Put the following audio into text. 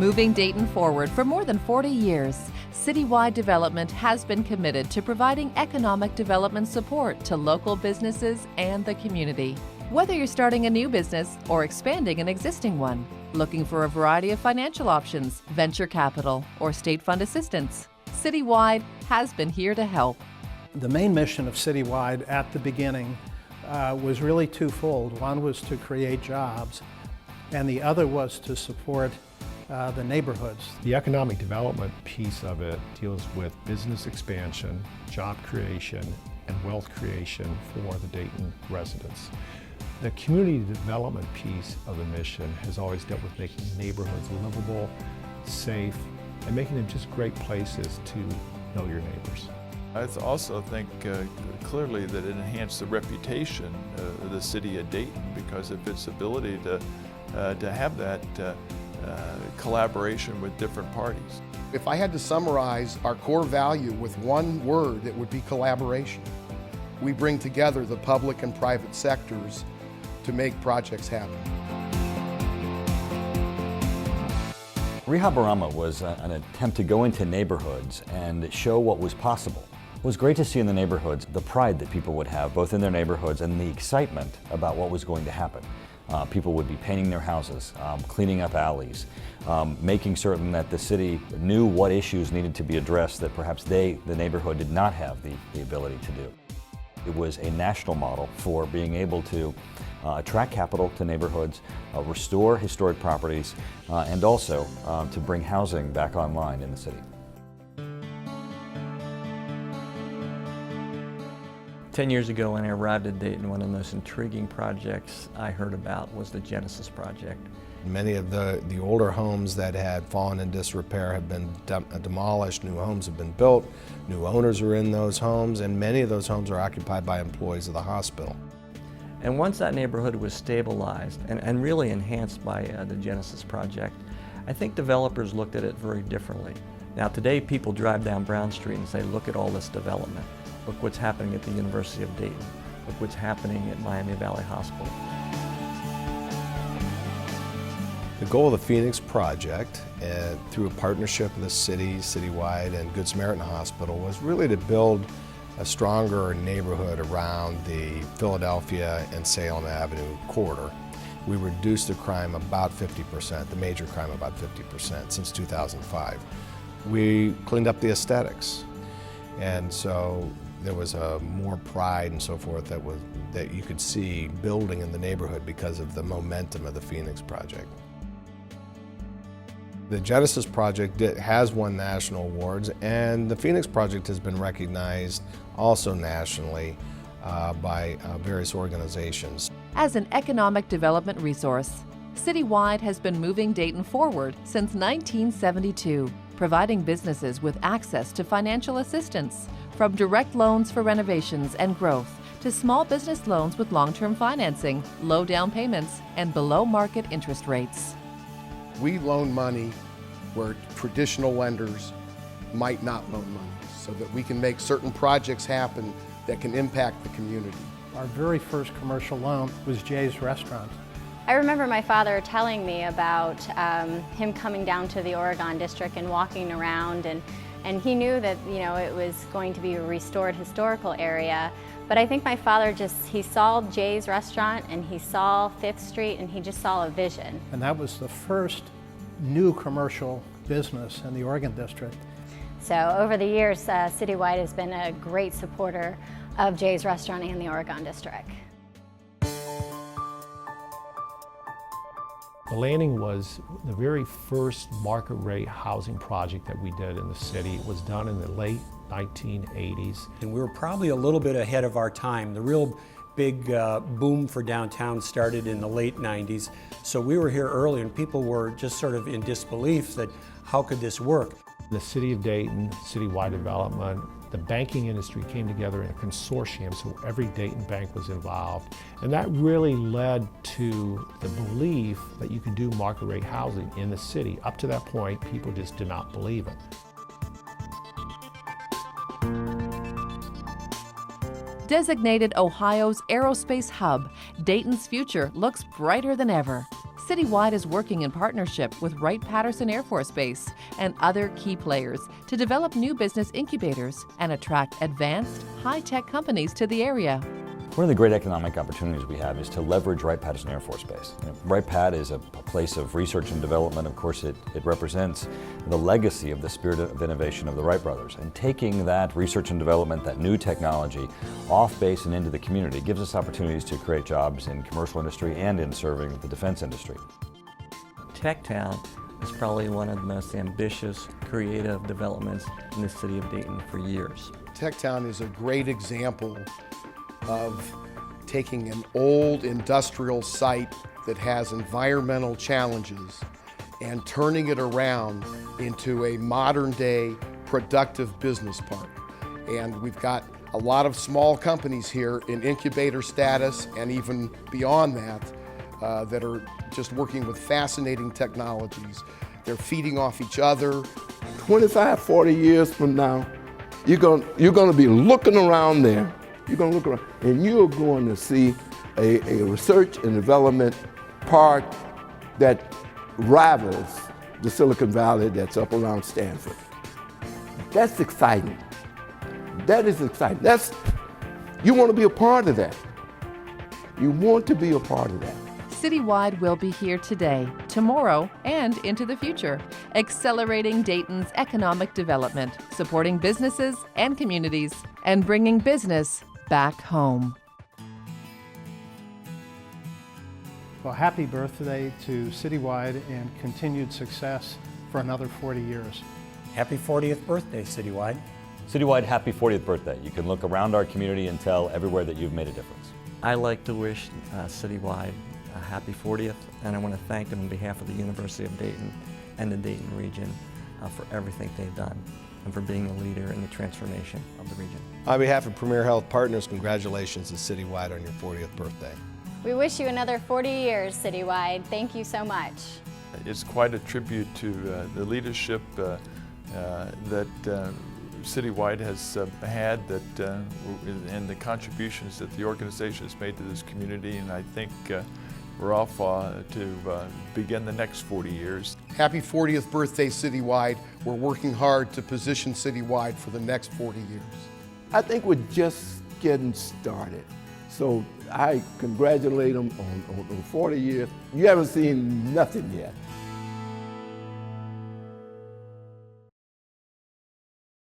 Moving Dayton forward for more than 40 years, Citywide Development has been committed to providing economic development support to local businesses and the community. Whether you're starting a new business or expanding an existing one, looking for a variety of financial options, venture capital, or state fund assistance, Citywide has been here to help. The main mission of Citywide at the beginning was really twofold. One was to create jobs, and the other was to support the neighborhoods. The economic development piece of it deals with business expansion, job creation, and wealth creation for the Dayton residents. The community development piece of the mission has always dealt with making neighborhoods livable, safe, and making them just great places to know your neighbors. I also think clearly that it enhanced the reputation of the city of Dayton because of its ability to have that collaboration with different parties. If I had to summarize our core value with one word, it would be collaboration. We bring together the public and private sectors to make projects happen. Rehabarama was an attempt to go into neighborhoods and show what was possible. It was great to see in the neighborhoods the pride that people would have both in their neighborhoods and the excitement about what was going to happen. People would be painting their houses, cleaning up alleys, making certain that the city knew what issues needed to be addressed that perhaps the neighborhood, did not have the ability to do. It was a national model for being able to attract capital to neighborhoods, restore historic properties, and also to bring housing back online in the city. 10 years ago when I arrived at Dayton, one of the most intriguing projects I heard about was the Genesis Project. Many of the older homes that had fallen in disrepair have been demolished, new homes have been built, new owners are in those homes, and many of those homes are occupied by employees of the hospital. And once that neighborhood was stabilized and really enhanced by the Genesis Project, I think developers looked at it very differently. Now today people drive down Brown Street and say, look at all this development. Look what's happening at the University of Dayton. Look what's happening at Miami Valley Hospital. The goal of the Phoenix Project, through a partnership with the city, Citywide, and Good Samaritan Hospital, was really to build a stronger neighborhood around the Philadelphia and Salem Avenue corridor. We reduced the crime about 50%, the major crime about 50% since 2005. We cleaned up the aesthetics, and so there was more pride and so forth that you could see building in the neighborhood because of the momentum of the Phoenix Project. The Genesis Project has won national awards, and the Phoenix Project has been recognized also nationally by various organizations. As an economic development resource, Citywide has been moving Dayton forward since 1972, providing businesses with access to financial assistance, from direct loans for renovations and growth to small business loans with long-term financing, low down payments, and below-market interest rates. We loan money where traditional lenders might not loan money, so that we can make certain projects happen that can impact the community. Our very first commercial loan was Jay's Restaurant. I remember my father telling me about him coming down to the Oregon District and walking around, and he knew that it was going to be a restored historical area. But I think my father he saw Jay's Restaurant and he saw 5th Street and he just saw a vision. And that was the first new commercial business in the Oregon District. So over the years, Citywide has been a great supporter of Jay's Restaurant and the Oregon District. The Landing was the very first market rate housing project that we did in the city. It was done in the late 1980s. And we were probably a little bit ahead of our time. The real big boom for downtown started in the late 90s. So we were here early and people were just sort of in disbelief that how could this work? The city of Dayton, Citywide Development, the banking industry came together in a consortium, so every Dayton bank was involved. And that really led to the belief that you could do market rate housing in the city. Up to that point, people just did not believe it. Designated Ohio's aerospace hub, Dayton's future looks brighter than ever. Citywide is working in partnership with Wright-Patterson Air Force Base and other key players to develop new business incubators and attract advanced, high-tech companies to the area. One of the great economic opportunities we have is to leverage Wright-Patterson Air Force Base. Wright-Pat is a place of research and development. Of course, it represents the legacy of the spirit of innovation of the Wright brothers. And taking that research and development, that new technology, off base and into the community gives us opportunities to create jobs in commercial industry and in serving the defense industry. TechTown is probably one of the most ambitious, creative developments in the city of Dayton for years. TechTown is a great example of taking an old industrial site that has environmental challenges and turning it around into a modern-day productive business park. And we've got a lot of small companies here in incubator status and even beyond that that are just working with fascinating technologies. They're feeding off each other. 25, 40 years from now, you're going to be looking around there. You're going to look around and you're going to see a research and development park that rivals the Silicon Valley that's up around Stanford. That's exciting. That is exciting. You want to be a part of that. You want to be a part of that. Citywide will be here today, tomorrow, and into the future, accelerating Dayton's economic development, supporting businesses and communities, and bringing business back home. Well, happy birthday to Citywide and continued success for another 40 years. Happy 40th birthday, Citywide. Citywide, happy 40th birthday. You can look around our community and tell everywhere that you've made a difference. I like to wish Citywide a happy 40th, and I want to thank them on behalf of the University of Dayton and the Dayton region for everything they've done and for being a leader in the transformation of the region. On behalf of Premier Health Partners, congratulations to Citywide on your 40th birthday. We wish you another 40 years, Citywide. Thank you so much. It's quite a tribute to the leadership that Citywide has had and the contributions that the organization has made to this community, and I think we're off to begin the next 40 years. Happy 40th birthday, Citywide. We're working hard to position Citywide for the next 40 years. I think we're just getting started. So I congratulate them on 40 years. You haven't seen nothing yet.